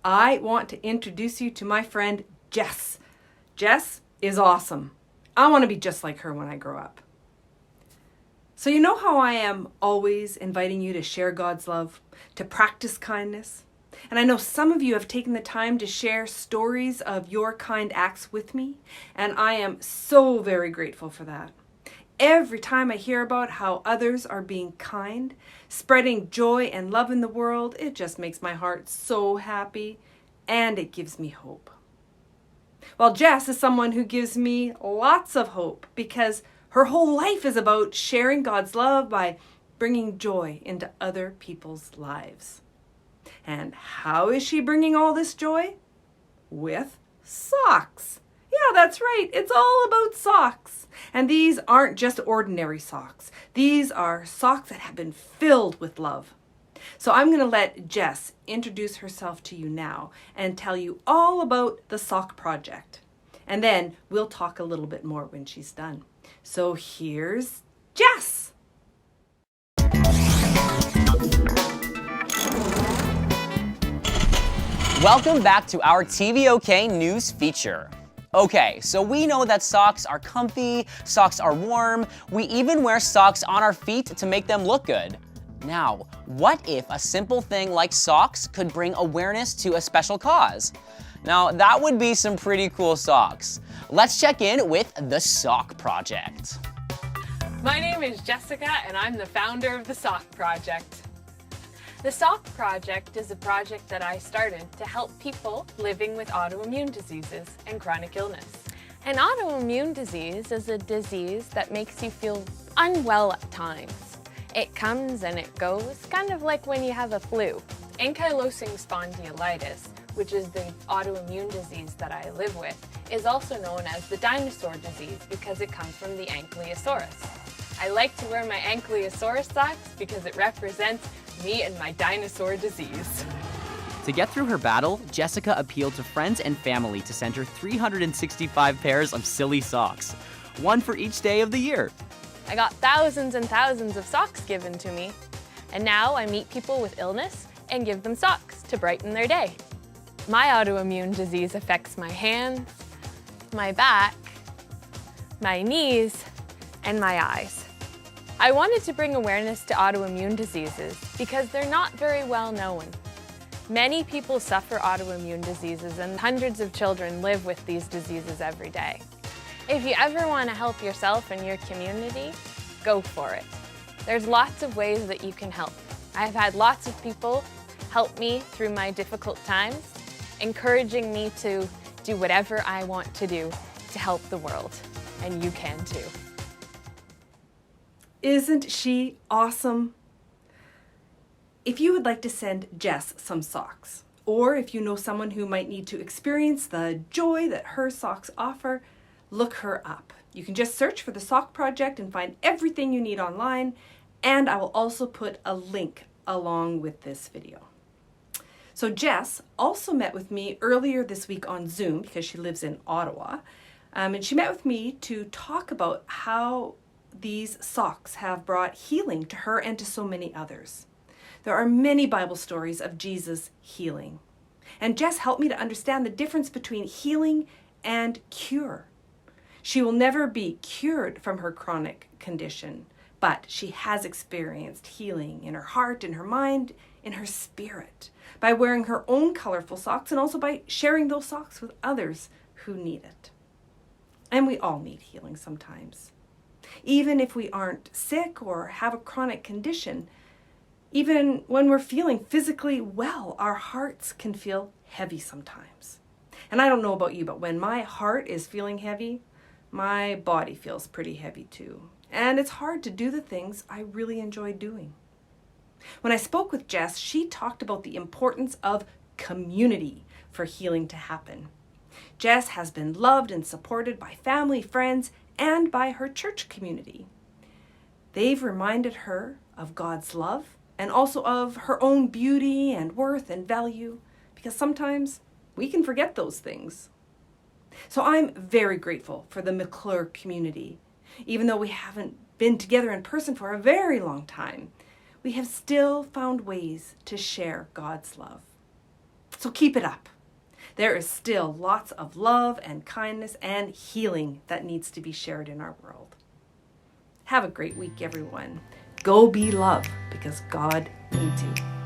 I want to introduce you to my friend Jess. Jess is awesome. I want to be just like her when I grow up. So you know how I am always inviting you to share God's love, to practice kindness? And I know some of you have taken the time to share stories of your kind acts with me, and I am so very grateful for that. Every time I hear about how others are being kind, spreading joy and love in the world, it just makes my heart so happy, and it gives me hope. Well, Jess is someone who gives me lots of hope because her whole life is about sharing God's love by bringing joy into other people's lives. And how is she bringing all this joy? With socks. Yeah, that's right. It's all about socks. And these aren't just ordinary socks. These are socks that have been filled with love. So I'm going to let Jess introduce herself to you now and tell you all about the sock project. And then we'll talk a little bit more when she's done. So here's Jess. Welcome back to our TVOK news feature. Okay, so we know that socks are comfy, socks are warm, we even wear socks on our feet to make them look good. Now, what if a simple thing like socks could bring awareness to a special cause? Now, that would be some pretty cool socks. Let's check in with the Sock Project. My name is Jessica and I'm the founder of the Sock Project. The Sock Project is a project that I started to help people living with autoimmune diseases and chronic illness. An autoimmune disease is a disease that makes you feel unwell at times. It comes and it goes, kind of like when you have a flu. Ankylosing spondylitis, which is the autoimmune disease that I live with, is also known as the dinosaur disease because it comes from the Ankylosaurus. I like to wear my Ankylosaurus socks because it represents me and my dinosaur disease. To get through her battle, Jessica appealed to friends and family to send her 365 pairs of silly socks, one for each day of the year. I got thousands and thousands of socks given to me, and now I meet people with illness and give them socks to brighten their day. My autoimmune disease affects my hands, my back, my knees, and my eyes. I wanted to bring awareness to autoimmune diseases because they're not very well known. Many people suffer autoimmune diseases and hundreds of children live with these diseases every day. If you ever want to help yourself and your community, go for it. There's lots of ways that you can help. I've had lots of people help me through my difficult times, encouraging me to do whatever I want to do to help the world, and you can too. Isn't she awesome? If you would like to send Jess some socks, or if you know someone who might need to experience the joy that her socks offer, look her up. You can just search for the Sock Project and find everything you need online, and I will also put a link along with this video. So Jess also met with me earlier this week on Zoom because she lives in Ottawa, and she met with me to talk about how these socks have brought healing to her and to so many others. There are many Bible stories of Jesus healing. And Jess helped me to understand the difference between healing and cure. She will never be cured from her chronic condition, but she has experienced healing in her heart, in her mind, in her spirit, by wearing her own colorful socks and also by sharing those socks with others who need it. And we all need healing sometimes. Even if we aren't sick or have a chronic condition, even when we're feeling physically well, our hearts can feel heavy sometimes. And I don't know about you, but when my heart is feeling heavy, my body feels pretty heavy too. And it's hard to do the things I really enjoy doing. When I spoke with Jess, she talked about the importance of community for healing to happen. Jess has been loved and supported by family, friends, and by her church community. They've reminded her of God's love and also of her own beauty and worth and value, because sometimes we can forget those things. So I'm very grateful for the McClure community. Even though we haven't been together in person for a very long time, we have still found ways to share God's love. So keep it up. There is still lots of love and kindness and healing that needs to be shared in our world. Have a great week, everyone. Go be love because God needs you.